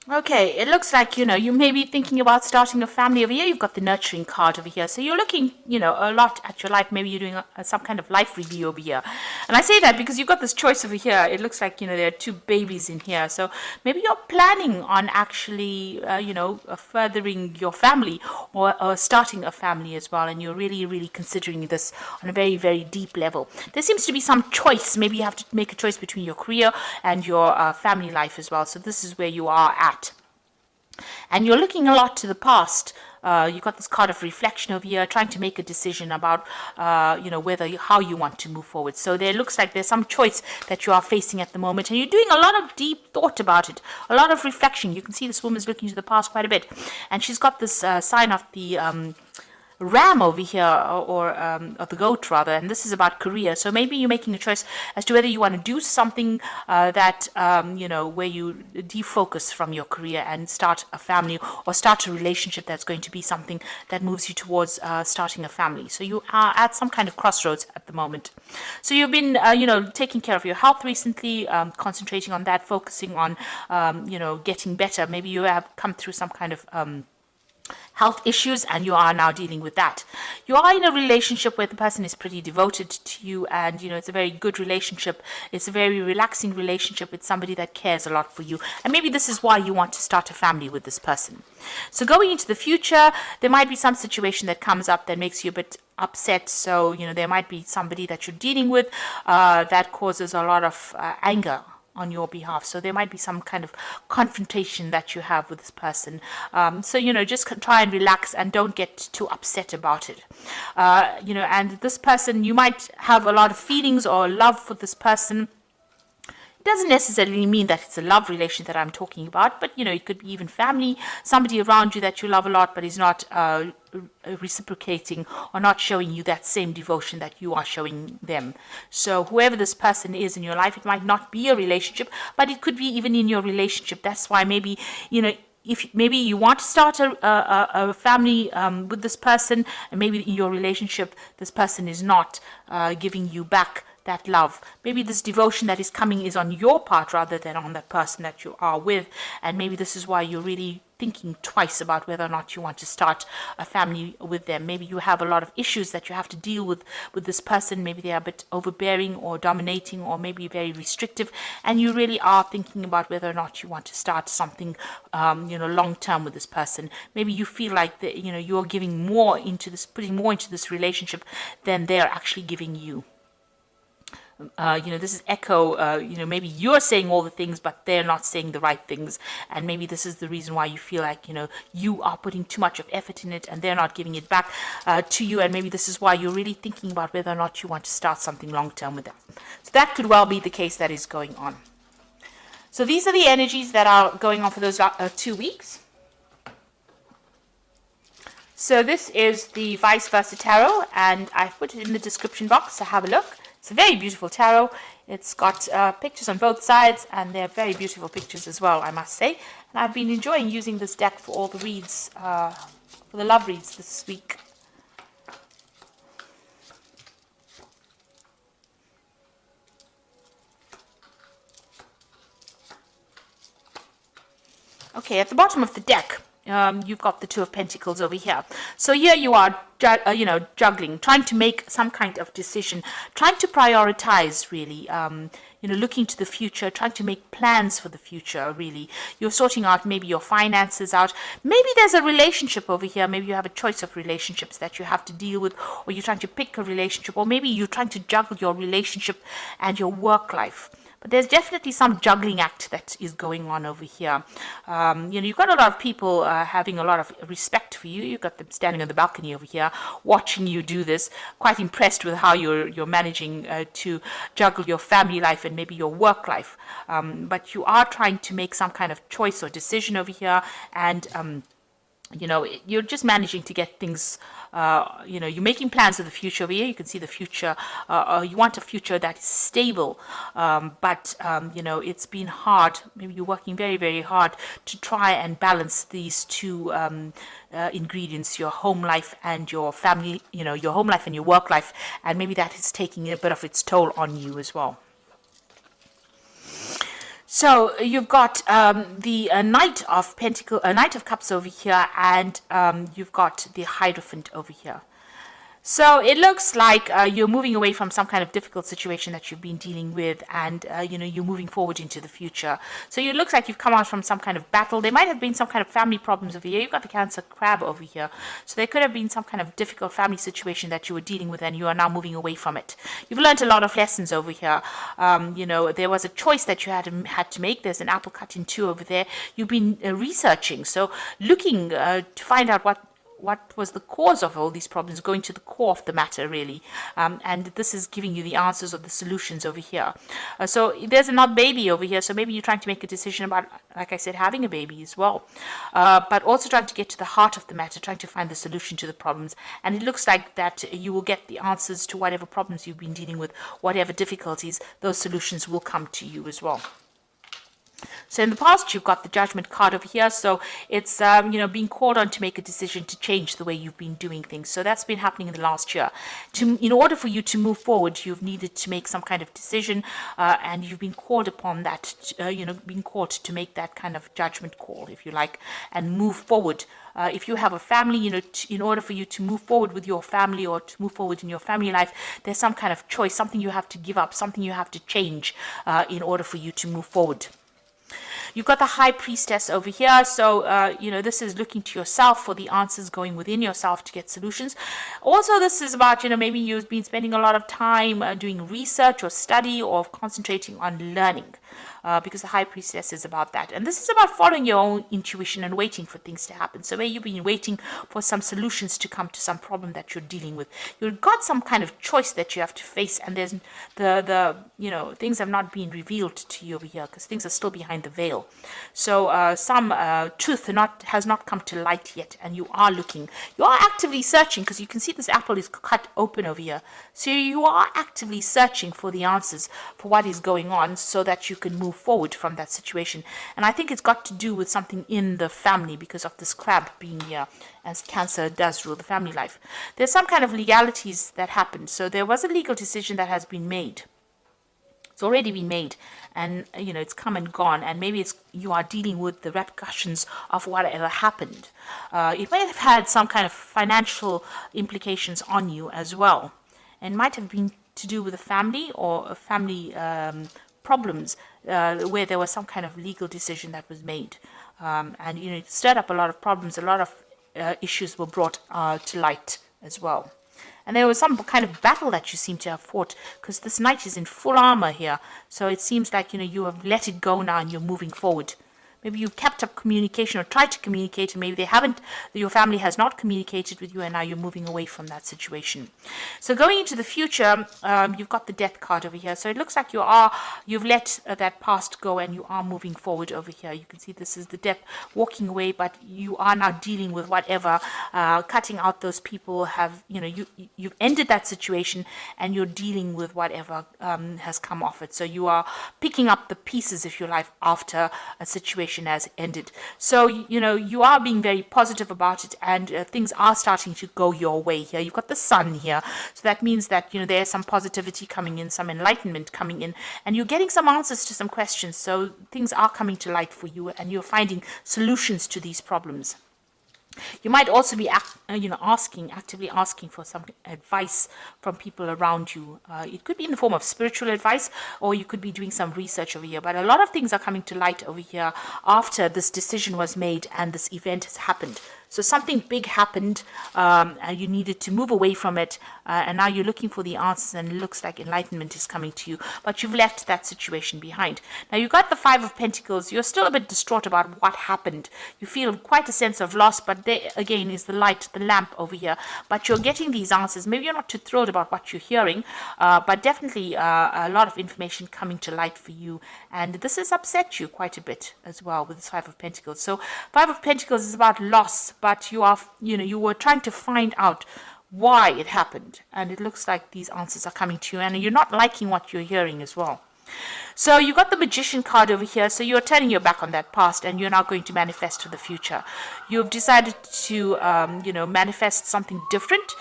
Okay, it looks like, you may be thinking about starting a family over here. You've got the nurturing card over here. So you're looking, a lot at your life. Maybe you're doing some kind of life review over here. And I say that because you've got this choice over here. It looks like, there are two babies in here. So maybe you're planning on actually, furthering your family, or starting a family as well. And you're really, really considering this on a very, very deep level. There seems to be some choice. Maybe you have to make a choice between your career and your family life as well. So this is where you are at. And you're looking a lot to the past. You've got this card of reflection over here, trying to make a decision about, how you want to move forward. So there looks like there's some choice that you are facing at the moment, and you're doing a lot of deep thought about it, a lot of reflection. You can see this woman's looking to the past quite a bit, and she's got this sign of the ram over here, or the goat rather, and this is about career. So maybe you're making a choice as to whether you want to do something that where you defocus from your career and start a family, or start a relationship that's going to be something that moves you towards starting a family. So you are at some kind of crossroads at the moment. So you've been taking care of your health recently, concentrating on that, focusing on getting better. Maybe you have come through some kind of health issues, and you are now dealing with that. You are in a relationship where the person is pretty devoted to you, and it's a very good relationship. It's a very relaxing relationship with somebody that cares a lot for you, and maybe this is why you want to start a family with this person. So going into the future, there might be some situation that comes up that makes you a bit upset. So there might be somebody that you're dealing with that causes a lot of anger on your behalf. So there might be some kind of confrontation that you have with this person. So, just try and relax and don't get too upset about it. And this person, you might have a lot of feelings or love for this person. Doesn't necessarily mean that it's a love relation that I'm talking about, but it could be even family, somebody around you that you love a lot but is not reciprocating or not showing you that same devotion that you are showing them. So whoever this person is in your life, it might not be a relationship, but it could be even in your relationship. That's why maybe if maybe you want to start a family with this person, and maybe in your relationship this person is not giving you back that love. Maybe this devotion that is coming is on your part rather than on that person that you are with, and maybe this is why you're really thinking twice about whether or not you want to start a family with them. Maybe you have a lot of issues that you have to deal with this person. Maybe they are a bit overbearing or dominating, or maybe very restrictive, and you really are thinking about whether or not you want to start something long term with this person. Maybe you feel like that you're giving more into this, putting more into this relationship than they're actually giving you. This is echo, maybe you're saying all the things, but they're not saying the right things. And maybe this is the reason why you feel like, you are putting too much of effort in it and they're not giving it back to you. And maybe this is why you're really thinking about whether or not you want to start something long term with them. So that could well be the case that is going on. So these are the energies that are going on for those 2 weeks. So this is the Vice Versa Tarot, and I've put it in the description box, so have a look. It's a very beautiful tarot. It's got pictures on both sides, and they're very beautiful pictures as well, I must say. And I've been enjoying using this deck for all the reads, for the love reads this week. Okay, at the bottom of the deck, you've got the Two of Pentacles over here. So here you are, juggling, trying to make some kind of decision, trying to prioritize, really, looking to the future, trying to make plans for the future, really. You're sorting out maybe your finances out. Maybe there's a relationship over here. Maybe you have a choice of relationships that you have to deal with, or you're trying to pick a relationship, or maybe you're trying to juggle your relationship and your work life. But there's definitely some juggling act that is going on over here. You've got a lot of people having a lot of respect for you. You've got them standing on the balcony over here, watching you do this, quite impressed with how you're managing to juggle your family life and maybe your work life. But you are trying to make some kind of choice or decision over here, and you're just managing to get things, you're making plans for the future over here. You can see the future, you want a future that is stable, but it's been hard. Maybe you're working very, very hard to try and balance these two ingredients, your home life and your family, your home life and your work life, and maybe that is taking a bit of its toll on you as well. So you've got the Knight of Cups over here, and you've got the Hierophant over here. So it looks like you're moving away from some kind of difficult situation that you've been dealing with, and you're moving forward into the future. So it looks like you've come out from some kind of battle. There might have been some kind of family problems over here. You've got the Cancer Crab over here. So there could have been some kind of difficult family situation that you were dealing with, and you are now moving away from it. You've learned a lot of lessons over here. There was a choice that you had to make. There's an apple cut in two over there. You've been researching, so looking to find out what was the cause of all these problems, going to the core of the matter, really. And this is giving you the answers or the solutions over here. So there's another baby over here. So maybe you're trying to make a decision about, like I said, having a baby as well. But also trying to get to the heart of the matter, trying to find the solution to the problems. And it looks like that you will get the answers to whatever problems you've been dealing with, whatever difficulties, those solutions will come to you as well. So in the past, you've got the Judgment card over here. So it's, being called on to make a decision to change the way you've been doing things. So that's been happening in the last year. In order for you to move forward, you've needed to make some kind of decision, and you've been called upon that, being called to make that kind of judgment call, if you like, and move forward. If you have a family, in order for you to move forward with your family or to move forward in your family life, there's some kind of choice, something you have to give up, something you have to change in order for you to move forward. You've got the High Priestess over here. So, this is looking to yourself for the answers, going within yourself to get solutions. Also, this is about, maybe you've been spending a lot of time doing research or study or concentrating on learning. Because the High Priestess is about that. And this is about following your own intuition and waiting for things to happen. So where you've been waiting for some solutions to come to some problem that you're dealing with. You've got some kind of choice that you have to face, and there's things have not been revealed to you over here because things are still behind the veil. So some truth has not come to light yet, and you are looking. You are actively searching, because you can see this apple is cut open over here. So you are actively searching for the answers for what is going on so that you can move forward from that situation. And I think it's got to do with something in the family because of this crab being here, as Cancer does rule the family life. There's some kind of legalities that happened. So there was a legal decision that has been made. It's already been made, and it's come and gone, and maybe you are dealing with the repercussions of whatever happened. It might have had some kind of financial implications on you as well, and might have been to do with a family or a family problems where there was some kind of legal decision that was made, and it stirred up a lot of problems. A lot of issues were brought to light as well. And there was some kind of battle that you seem to have fought, because this knight is in full armor here. So it seems like, you have let it go now and you're moving forward. Maybe you've kept up communication or tried to communicate, and maybe your family has not communicated with you, and now you're moving away from that situation. So going into the future, you've got the Death card over here. So it looks like you've let that past go, and you are moving forward over here. You can see this is the Death walking away, but you are now dealing with whatever, cutting out those people you've ended that situation, and you're dealing with whatever has come off it. So you are picking up the pieces, if you like, after a situation has ended. So you are being very positive about it, and things are starting to go your way here. You've got the Sun here, so that means that there's some positivity coming in, some enlightenment coming in, and you're getting some answers to some questions. So things are coming to light for you, and you're finding solutions to these problems. You might also be actively asking for some advice from people around you. It could be in the form of spiritual advice, or you could be doing some research over here. But a lot of things are coming to light over here after this decision was made and this event has happened. So something big happened, and you needed to move away from it, and now you're looking for the answers, and it looks like enlightenment is coming to you, but you've left that situation behind. Now you've got the Five of Pentacles. You're still a bit distraught about what happened. You feel quite a sense of loss, but there again is the light, the lamp over here. But you're getting these answers. Maybe you're not too thrilled about what you're hearing, but definitely a lot of information coming to light for you, and this has upset you quite a bit as well with this Five of Pentacles. So Five of Pentacles is about loss, but you were trying to find out why it happened, and it looks like these answers are coming to you, and you're not liking what you're hearing as well. So you got the Magician card over here. So you're turning your back on that past, and you're now going to manifest for the future. You've decided to, manifest something different.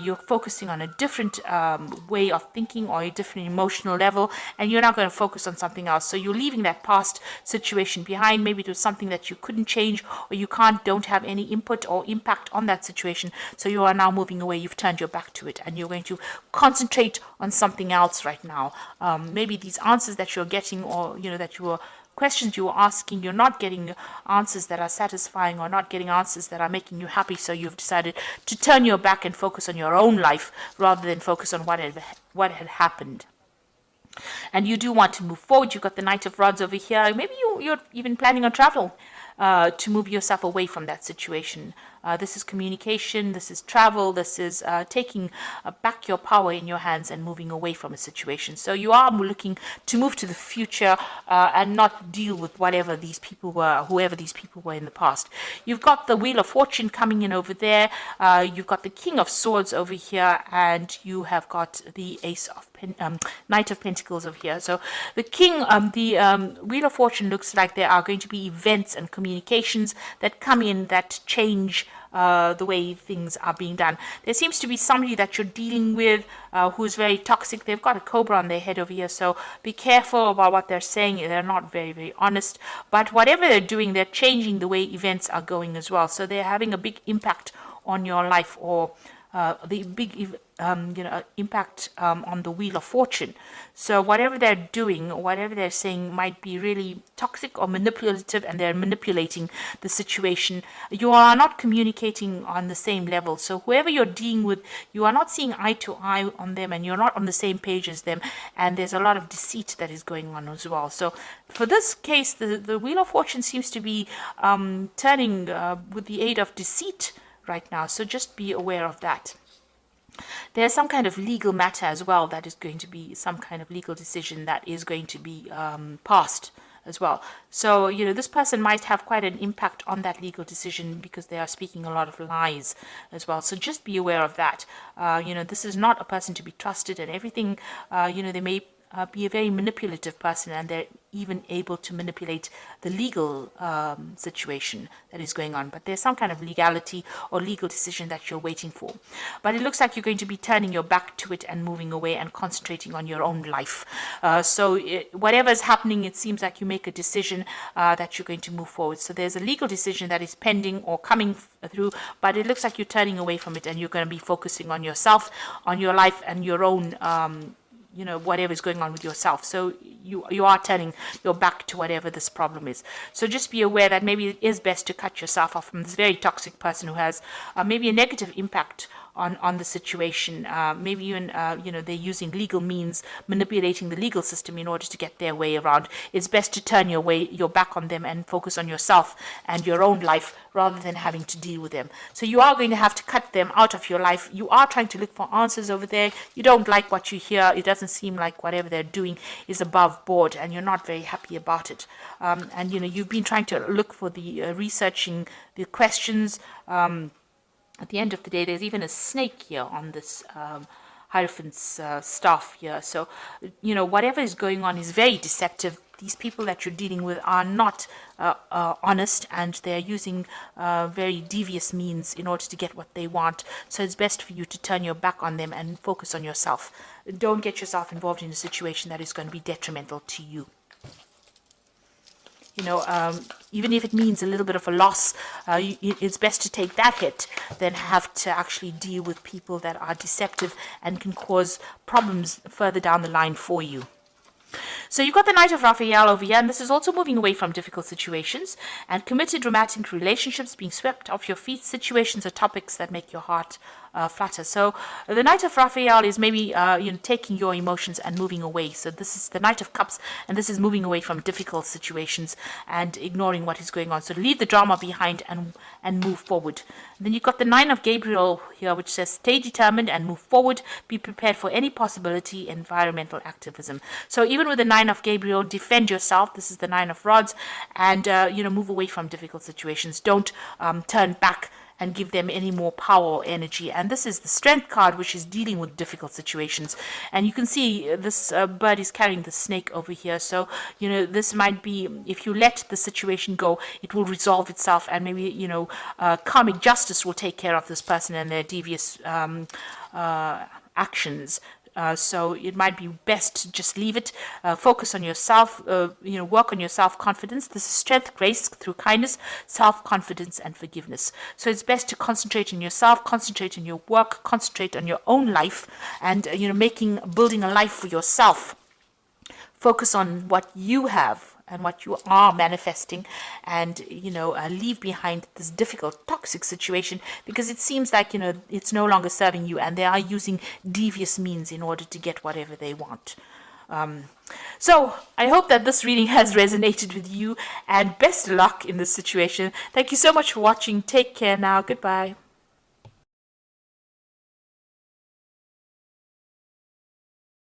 You're focusing on a different way of thinking or a different emotional level, and you're not going to focus on something else. So you're leaving that past situation behind. Maybe it was something that you couldn't change, or you don't have any input or impact on that situation. So you are now moving away. You've turned your back to it, and you're going to concentrate on something else right now. Maybe these answers that you're getting, or that you were questions you were asking, you're not getting answers that are satisfying, or not getting answers that are making you happy. So you've decided to turn your back and focus on your own life rather than focus on what had happened. And you do want to move forward. You've got the Knight of Rods over here. Maybe you're even planning on travel to move yourself away from that situation. This is communication, this is travel, this is taking back your power in your hands and moving away from a situation. So you are looking to move to the future and not deal with whoever these people were in the past. You've got the Wheel of Fortune coming in over there. You've got the King of Swords over here, and you have got the Knight of Pentacles over here. So the Wheel of Fortune looks like there are going to be events and communications that come in that change the way things are being done. There seems to be somebody that you're dealing with who's very toxic. They've got a cobra on their head over here, so be careful about what they're saying. They're not very, very honest. But whatever they're doing, they're changing the way events are going as well. So they're having a big impact on your life, or the big impact on the Wheel of Fortune. So whatever they're doing, whatever they're saying might be really toxic or manipulative, and they're manipulating the situation. You are not communicating on the same level. So whoever you're dealing with, you are not seeing eye to eye on them, and you're not on the same page as them, and there's a lot of deceit that is going on as well. So for this case, the Wheel of Fortune seems to be turning with the aid of deceit right now. So just be aware of that. There's some kind of legal matter as well that is going to be some kind of legal decision that is going to be passed as well. So, this person might have quite an impact on that legal decision because they are speaking a lot of lies as well. So just be aware of that. This is not a person to be trusted, and everything, they may be a very manipulative person, and they're even able to manipulate the legal situation that is going on. But there's some kind of legality or legal decision that you're waiting for. But it looks like you're going to be turning your back to it and moving away and concentrating on your own life. Whatever is happening, it seems like you make a decision that you're going to move forward. So there's a legal decision that is pending or coming through, but it looks like you're turning away from it, and you're going to be focusing on yourself, on your life, and your own whatever is going on with yourself. So you are turning your back to whatever this problem is. So just be aware that maybe it is best to cut yourself off from this very toxic person who has maybe a negative impact on the situation. Maybe even, they're using legal means, manipulating the legal system in order to get their way around. It's best to turn your back on them and focus on yourself and your own life rather than having to deal with them. So you are going to have to cut them out of your life. You are trying to look for answers over there. You don't like what you hear. It doesn't seem like whatever they're doing is above board, and you're not very happy about it. And you've been trying to look for the researching the questions. At the end of the day, there's even a snake here on this Hierophant's staff here. So, whatever is going on is very deceptive. These people that you're dealing with are not honest, and they're using very devious means in order to get what they want. So it's best for you to turn your back on them and focus on yourself. Don't get yourself involved in a situation that is going to be detrimental to you. Even if it means a little bit of a loss, it's best to take that hit than have to actually deal with people that are deceptive and can cause problems further down the line for you. So you've got the Knight of Raphael over here, and this is also moving away from difficult situations and committed romantic relationships being swept off your feet, situations or topics that make your heart flutter. So the Knight of Raphael is maybe taking your emotions and moving away. So this is the Knight of Cups, and this is moving away from difficult situations and ignoring what is going on. So leave the drama behind and move forward. And then you've got the Nine of Gabriel here, which says stay determined and move forward. Be prepared for any possibility, environmental activism. So even with the Nine of Gabriel, defend yourself. This is the Nine of Rods, and move away from difficult situations. Don't turn back and give them any more power or energy. And this is the Strength card, which is dealing with difficult situations. And you can see this bird is carrying the snake over here. So, this might be, if you let the situation go, it will resolve itself, and maybe, karmic justice will take care of this person and their devious actions. So it might be best to just leave it, focus on yourself, work on your self-confidence. This is strength, grace through kindness, self-confidence, and forgiveness. So it's best to concentrate on yourself, concentrate on your work, concentrate on your own life, and, building a life for yourself. Focus on what you have and what you are manifesting, and leave behind this difficult, toxic situation, because it seems like it's no longer serving you, and they are using devious means in order to get whatever they want. So I hope that this reading has resonated with you, and best luck in this situation. Thank you so much for watching. Take care now. Goodbye.